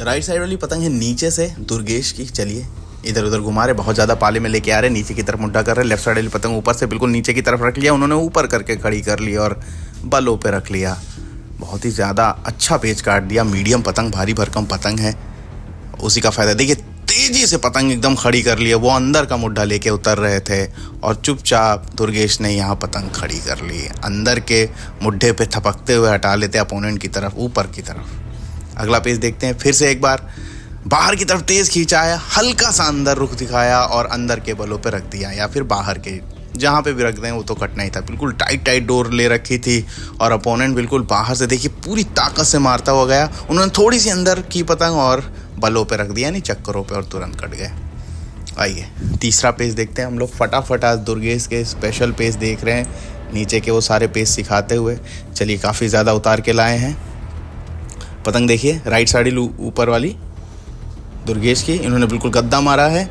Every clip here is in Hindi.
राइट साइड वाली पतंग है नीचे से दुर्गेश की। चलिए इधर उधर घुमा रहे, बहुत ज़्यादा पाले में लेके आ रहे, नीचे की तरफ मुड्ढा कर रहे। लेफ्ट साइड वाली पतंग ऊपर से बिल्कुल नीचे की तरफ रख लिया उन्होंने, ऊपर करके खड़ी कर ली और बलों पे रख लिया। बहुत ही ज़्यादा अच्छा पेच काट दिया। मीडियम पतंग, भारी भरकम पतंग है, उसी का फ़ायदा। देखिए तेज़ी से पतंग एकदम खड़ी कर लिया। वो अंदर का मुड्ढा लेके उतर रहे थे और चुपचाप दुर्गेश ने यहाँ पतंग खड़ी कर ली। अंदर के मुड्ढे पे थपकते हुए हटा लेते अपोनेंट की तरफ, ऊपर की तरफ। अगला पेज देखते हैं। फिर से एक बार बाहर की तरफ तेज़ खींचाया, हल्का सा अंदर रुख दिखाया और अंदर के बलों पे रख दिया, या फिर बाहर के जहाँ पे भी रख दें वो तो कटना ही था। बिल्कुल टाइट टाइट डोर ले रखी थी और अपोनेंट बिल्कुल बाहर से देखिए पूरी ताकत से मारता हुआ गया। उन्होंने थोड़ी सी अंदर की पतंग और बलों पे रख दिया, यानी चक्करों पे, और तुरंत कट गए। आइए तीसरा पेज देखते हैं हम लोग। फटाफट आज दुर्गेश के स्पेशल पेज देख रहे हैं, नीचे के वो सारे पेज सिखाते हुए। चलिए काफ़ी ज़्यादा उतार के लाए हैं। पतंग देखिए राइट साइड ऊपर वाली दुर्गेश की, इन्होंने बिल्कुल गद्दा मारा है,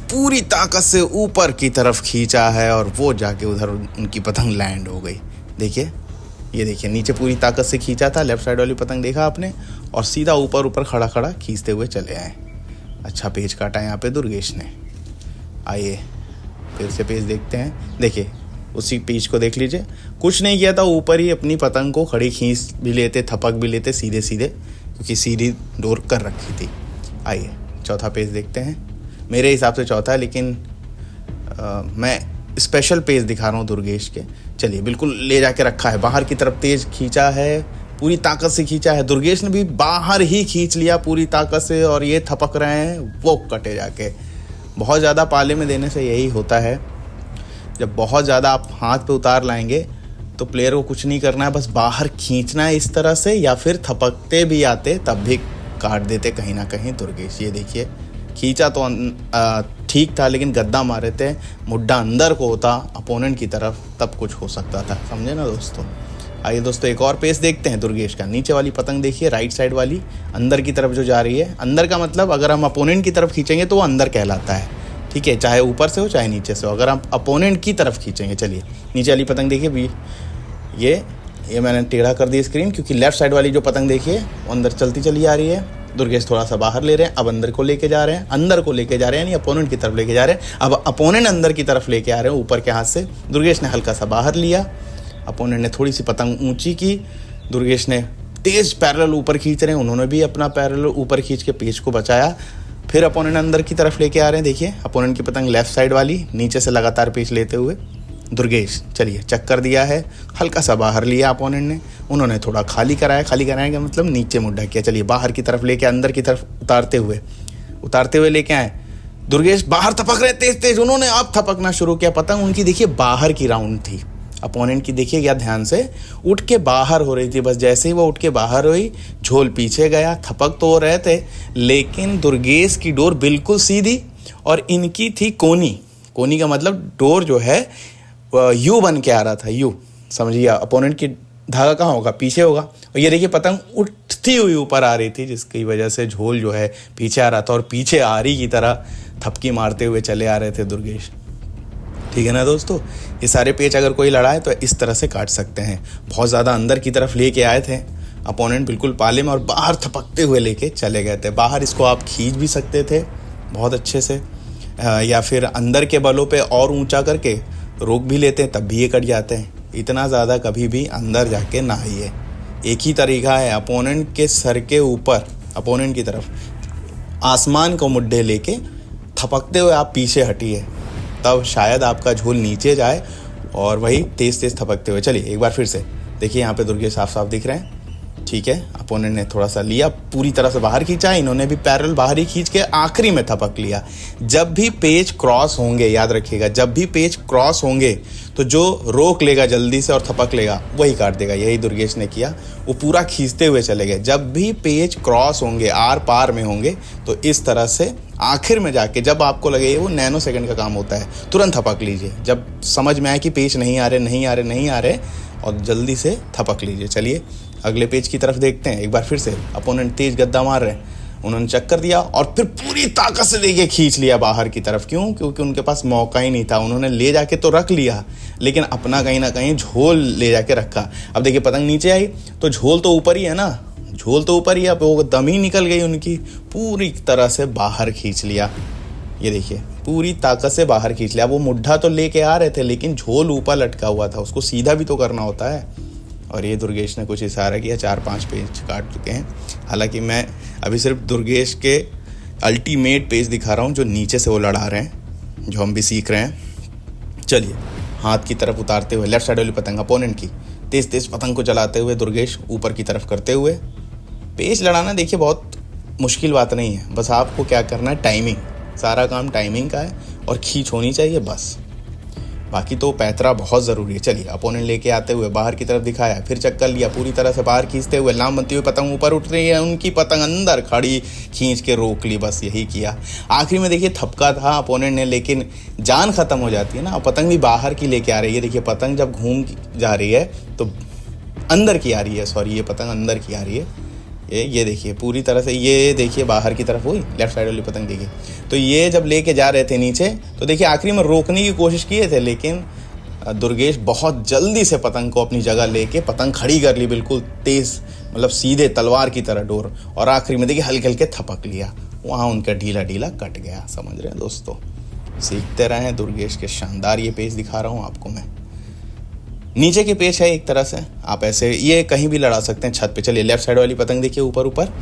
पूरी ताकत से ऊपर की तरफ खींचा है और वो जाके उधर उनकी पतंग लैंड हो गई। देखिए ये देखिए नीचे पूरी ताकत से खींचा था, लेफ्ट साइड वाली पतंग देखा आपने, और सीधा ऊपर ऊपर खड़ा खड़ा खींचते हुए चले आए। अच्छा पेज काटा यहाँ पे दुर्गेश ने। आइए फिर से पेज देखते हैं। देखिए उसी पेज को देख लीजिए, कुछ नहीं किया था, ऊपर ही अपनी पतंग को खड़ी खींच भी लेते, थपक भी लेते सीधे सीधे, क्योंकि सीधी डोर कर रखी थी। आइए चौथा पेज देखते हैं। मेरे हिसाब से चौथा है, लेकिन मैं स्पेशल पेज दिखा रहा हूँ दुर्गेश के। चलिए बिल्कुल ले जाके रखा है, बाहर की तरफ तेज खींचा है, पूरी ताकत से खींचा है। दुर्गेश ने भी बाहर ही खींच लिया पूरी ताकत से और ये थपक रहे हैं, वो कटे जाके। बहुत ज़्यादा पाले में देने से यही होता है, जब बहुत ज़्यादा आप हाथ पे उतार लाएंगे तो प्लेयर को कुछ नहीं करना है, बस बाहर खींचना है इस तरह से, या फिर थपकते भी आते तब भी काट देते कहीं ना कहीं दुर्गेश। ये देखिए खींचा तो ठीक था, लेकिन गद्दा मारे थे, मुड्ढा अंदर को होता अपोनेंट की तरफ, तब कुछ हो सकता था, समझे ना दोस्तों। आइए दोस्तों एक और पेज देखते हैं दुर्गेश का। नीचे वाली पतंग देखिए राइट साइड वाली, अंदर की तरफ जो जा रही है। अंदर का मतलब अगर हम अपोनेंट की तरफ खींचेंगे तो वो अंदर कहलाता है, ठीक है, चाहे ऊपर से हो चाहे नीचे से हो, अगर हम अपोनेंट की तरफ खींचेंगे। चलिए नीचे वाली पतंग देखिए, ये मैंने टेढ़ा कर दी स्क्रीन, क्योंकि लेफ्ट साइड वाली जो पतंग देखिए वो अंदर चलती चली आ रही है। दुर्गेश थोड़ा सा बाहर ले रहे हैं, अब अंदर को लेके जा रहे हैं, अंदर को लेके जा रहे हैं, यानी अपोनेंट की तरफ लेके जा रहे हैं। अब अपोनेंट अंदर की तरफ लेके आ रहे हैं ऊपर के हाथ से। दुर्गेश ने हल्का सा बाहर लिया, अपोनेंट ने थोड़ी सी पतंग ऊंची की, दुर्गेश ने तेज पैरेलल ऊपर खींच रहे हैं, उन्होंने भी अपना पैरेलल ऊपर खींच के पेज को बचाया। फिर अपोनेंट अंदर की तरफ लेके आ रहे हैं। देखिए अपोनेंट की पतंग लेफ्ट साइड वाली, नीचे से लगातार पेच लेते हुए दुर्गेश, चलिए चक्कर दिया है, हल्का सा बाहर लिया अपोनेंट ने, उन्होंने थोड़ा खाली कराया। खाली कराने का मतलब नीचे मुड्ढा किया। चलिए बाहर की तरफ लेके अंदर की तरफ उतारते हुए लेके आए। दुर्गेश बाहर थपक रहे तेज तेज, उन्होंने अब थपकना शुरू किया। पतंग उनकी देखिए बाहर की राउंड थी, अपोनेंट की देखिए क्या ध्यान से उठ के बाहर हो रही थी। बस जैसे ही वो उठ के बाहर हुई, झोल पीछे गया। थपक तो हो रहे थे, लेकिन दुर्गेश की डोर बिल्कुल सीधी और इनकी थी कोनी। कोनी का मतलब डोर जो है यू बन के आ रहा था, यू समझिए। अपोनेंट की धागा कहाँ होगा, पीछे होगा। और ये देखिए पतंग उठती हुई ऊपर आ रही थी, जिसकी वजह से झोल जो है पीछे आ रहा था और पीछे आरी की तरह थपकी मारते हुए चले आ रहे थे दुर्गेश। ठीक है ना दोस्तों, ये सारे पेच अगर कोई लड़ाए तो इस तरह से काट सकते हैं। बहुत ज़्यादा अंदर की तरफ लेके आए थे अपोनेंट बिल्कुल पाले में, और बाहर थपकते हुए लेके चले गए थे। बाहर इसको आप खींच भी सकते थे बहुत अच्छे से, या फिर अंदर के बलों पे और ऊंचा करके रोक भी लेते हैं, तब भी ये कट जाते हैं। इतना ज़्यादा कभी भी अंदर जाके ना आइए। एक ही तरीका है, अपोनेंट के सर के ऊपर, अपोनेंट की तरफ आसमान को मुड्ढे लेके थपकते हुए आप पीछे हटिए, तब शायद आपका झोल नीचे जाए और वही तेज़ तेज़ थपकते हुए। चलिए एक बार फिर से देखिए, यहाँ पे दुर्गेश साफ साफ दिख रहे हैं, ठीक है। अपोनेंट ने थोड़ा सा लिया, पूरी तरह से बाहर खींचा, इन्होंने भी पैरेलल बाहर ही खींच के आखिरी में थपक लिया। जब भी पेज क्रॉस होंगे, याद रखिएगा, जब भी पेज क्रॉस होंगे तो जो रोक लेगा जल्दी से और थपक लेगा वही काट देगा। यही दुर्गेश ने किया, वो पूरा खींचते हुए चले गए। जब भी पेज क्रॉस होंगे, आर पार में होंगे, तो इस तरह से आखिर में जाके जब आपको लगे, वो नैनो सेकंड का काम होता है, तुरंत थपक लीजिए। जब समझ में आए कि पेज नहीं आ रहे और जल्दी से थपक लीजिए। चलिए अगले पेज की तरफ देखते हैं। एक बार फिर से अपोनेंट तेज गद्दा मार रहे हैं, उन्होंने चक्कर दिया और फिर पूरी ताकत से देखिए खींच लिया बाहर की तरफ। क्यों? क्योंकि उनके पास मौका ही नहीं था। उन्होंने ले जाके तो रख लिया, लेकिन अपना कहीं ना कहीं झोल ले जाके रखा। अब देखिए पतंग नीचे आई तो झोल तो ऊपर ही है ना, झोल तो ऊपर ही, अब वो दम ही निकल गई उनकी, पूरी तरह से बाहर खींच लिया। ये देखिए पूरी ताकत से बाहर खींच लिया। वो मुड्ढा तो लेके आ रहे थे लेकिन झोल ऊपर लटका हुआ था, उसको सीधा भी तो करना होता है। और ये दुर्गेश ने कुछ इशारा किया, 4-5 पेज काट चुके हैं। हालांकि मैं अभी सिर्फ दुर्गेश के अल्टीमेट पेज दिखा रहा हूँ जो नीचे से वो लड़ा रहे हैं, जो हम भी सीख रहे हैं। चलिए हाथ की तरफ उतारते हुए लेफ्ट साइड वाली पतंग अपोनेंट की, तेज तेज पतंग को चलाते हुए दुर्गेश ऊपर की तरफ करते हुए। पेज लड़ाना देखिए बहुत मुश्किल बात नहीं है, बस आपको क्या करना है, टाइमिंग, सारा काम टाइमिंग का है और खींच होनी चाहिए बस, बाकी तो पैतरा बहुत ज़रूरी है। चलिए अपोनेंट लेके आते हुए बाहर की तरफ दिखाया, फिर चक्कर लिया, पूरी तरह से बाहर खींचते हुए लाम बनती हुई पतंग ऊपर उठ रही है, उनकी पतंग अंदर खड़ी, खींच के रोक ली, बस यही किया। आखिरी में देखिए थपका था अपोनेंट ने, लेकिन जान ख़त्म हो जाती है ना, पतंग भी बाहर की लेके आ रही है। देखिए पतंग जब घूम जा रही है तो अंदर की आ रही है, सॉरी ये पतंग अंदर की आ रही है। ये देखिए पूरी तरह से, ये देखिए बाहर की तरफ हुई लेफ्ट साइड वाली पतंग देखिए। तो ये जब लेके जा रहे थे नीचे तो देखिए आखिरी में रोकने की कोशिश किए थे, लेकिन दुर्गेश बहुत जल्दी से पतंग को अपनी जगह लेके पतंग खड़ी कर ली, बिल्कुल तेज़, मतलब सीधे तलवार की तरह डोर, और आखिरी में देखिए हल्के हल्के थपक लिया, वहाँ उनका ढीला ढीला कट गया। समझ रहे हैं दोस्तों, सीखते रहें। दुर्गेश के शानदार ये पेज दिखा रहा हूँ आपको मैं। नीचे के पेज है एक तरह से, आप ऐसे ये कहीं भी लड़ा सकते हैं छत पे। चलिए लेफ्ट साइड वाली पतंग देखिए ऊपर ऊपर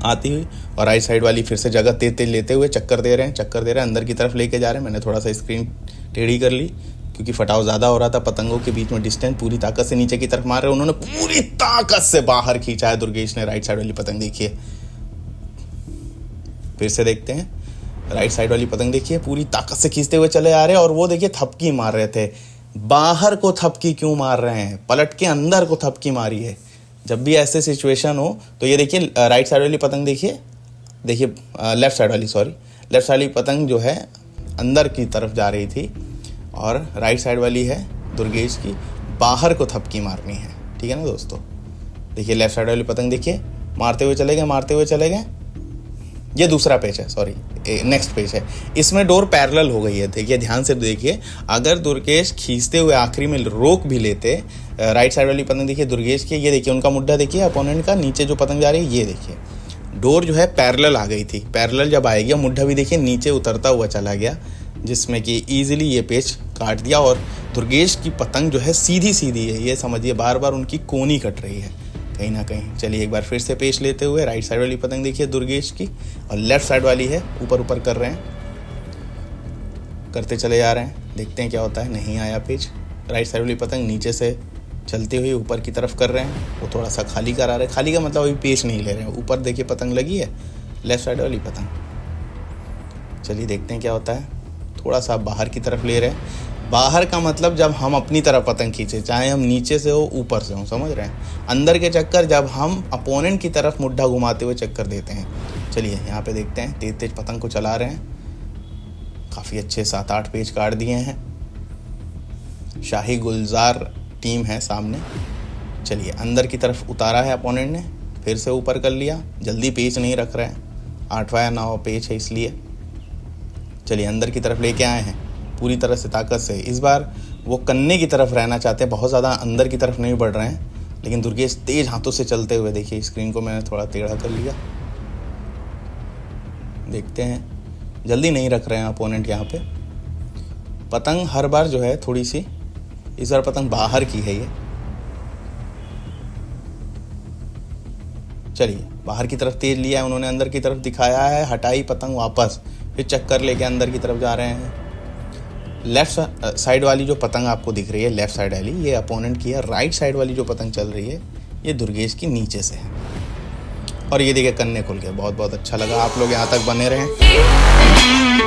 आती हुई, और राइट साइड वाली फिर से जगह तेज तेज लेते हुए चक्कर दे रहे हैं, अंदर की तरफ लेके जा रहे हैं। मैंने थोड़ा सा स्क्रीन टेढ़ी कर ली क्योंकि फटाव ज़्यादा हो रहा था, पतंगों के बीच में डिस्टेंस, पूरी ताकत से नीचे की तरफ मार रहे हैं। उन्होंने पूरी ताकत से बाहर खींचा है दुर्गेश ने राइट साइड वाली पतंग देखिए। फिर से देखते हैं, राइट साइड वाली पतंग देखिए पूरी ताकत से खींचते हुए चले आ रहे हैं, और वो देखिए थपकी मार रहे थे। बाहर को थपकी क्यों मार रहे हैं, पलट के अंदर को थपकी मारी है। जब भी ऐसे सिचुएशन हो तो ये देखिए राइट साइड वाली पतंग देखिए लेफ्ट साइड वाली पतंग जो है अंदर की तरफ जा रही थी, और राइट साइड वाली है दुर्गेश की, बाहर को थपकी मारनी है। ठीक है ना दोस्तों, देखिए लेफ्ट साइड वाली पतंग देखिए मारते हुए चले गए। ये दूसरा पेज है, सॉरी नेक्स्ट पेज है, इसमें डोर पैरेलल हो गई है। देखिए ध्यान से देखिए, अगर दुर्गेश खींचते हुए आखिरी में रोक भी लेते, राइट साइड वाली पतंग देखिए दुर्गेश की, ये देखिए उनका मुड्ढा देखिए अपोनेंट का, नीचे जो पतंग जा रही है ये देखिए, डोर जो है पैरेलल आ गई थी। पैरेलल जब आएगी मुड्ढा भी देखिए नीचे उतरता हुआ चला गया, जिसमें कि ईजिली ये पेज काट दिया, और दुर्गेश की पतंग जो है सीधी सीधी है, ये समझिए बार बार उनकी कोनी कट रही है कहीं ना कहीं। चलिए एक बार फिर से पेश लेते हुए, राइट साइड वाली पतंग देखिए दुर्गेश की, और लेफ्ट साइड वाली है ऊपर ऊपर कर रहे हैं, करते चले जा रहे हैं, देखते हैं क्या होता है। नहीं आया पेज, राइट साइड वाली पतंग नीचे से चलते हुए ऊपर की तरफ कर रहे हैं, वो थोड़ा सा खाली करा रहे हैं। खाली का मतलब अभी पेज नहीं ले रहे हैं, ऊपर देखिए पतंग लगी है लेफ्ट साइड वाली पतंग। चलिए देखते हैं क्या होता है। थोड़ा सा बाहर की तरफ ले रहे हैं, बाहर का मतलब जब हम अपनी तरफ पतंग खींचे, चाहे हम नीचे से हो ऊपर से हो, समझ रहे हैं। अंदर के चक्कर जब हम अपोनेंट की तरफ मुड्ढा घुमाते हुए चक्कर देते हैं। चलिए यहाँ पे देखते हैं, तेज तेज पतंग को चला रहे हैं, काफ़ी अच्छे 7-8 पेज काट दिए हैं। शाही गुलजार टीम है सामने। चलिए अंदर की तरफ उतारा है अपोनेंट ने, फिर से ऊपर कर लिया, जल्दी पेज नहीं रख रहे हैं, 8वां या 9वां पेज है इसलिए। चलिए अंदर की तरफ लेके आए हैं पूरी तरह से ताकत से। इस बार वो कन्ने की तरफ रहना चाहते हैं, बहुत ज़्यादा अंदर की तरफ नहीं बढ़ रहे हैं, लेकिन दुर्गेश तेज हाथों से चलते हुए, देखिए स्क्रीन को मैंने थोड़ा टेढ़ा कर लिया, देखते हैं। जल्दी नहीं रख रहे हैं अपोनेंट यहाँ पे। पतंग हर बार जो है थोड़ी सी, इस बार पतंग बाहर की है ये। चलिए बाहर की तरफ तेज लिया है उन्होंने, अंदर की तरफ दिखाया है, हटाई पतंग वापस, फिर चक्कर लेके अंदर की तरफ जा रहे हैं। लेफ्ट साइड वाली जो पतंग आपको दिख रही है, लेफ्ट साइड वाली, ये अपोनेंट की है। राइट साइड वाली जो पतंग चल रही है ये दुर्गेश की नीचे से है। और ये देखिए कन्ने खुल गए। बहुत बहुत अच्छा लगा, आप लोग यहाँ तक बने रहें।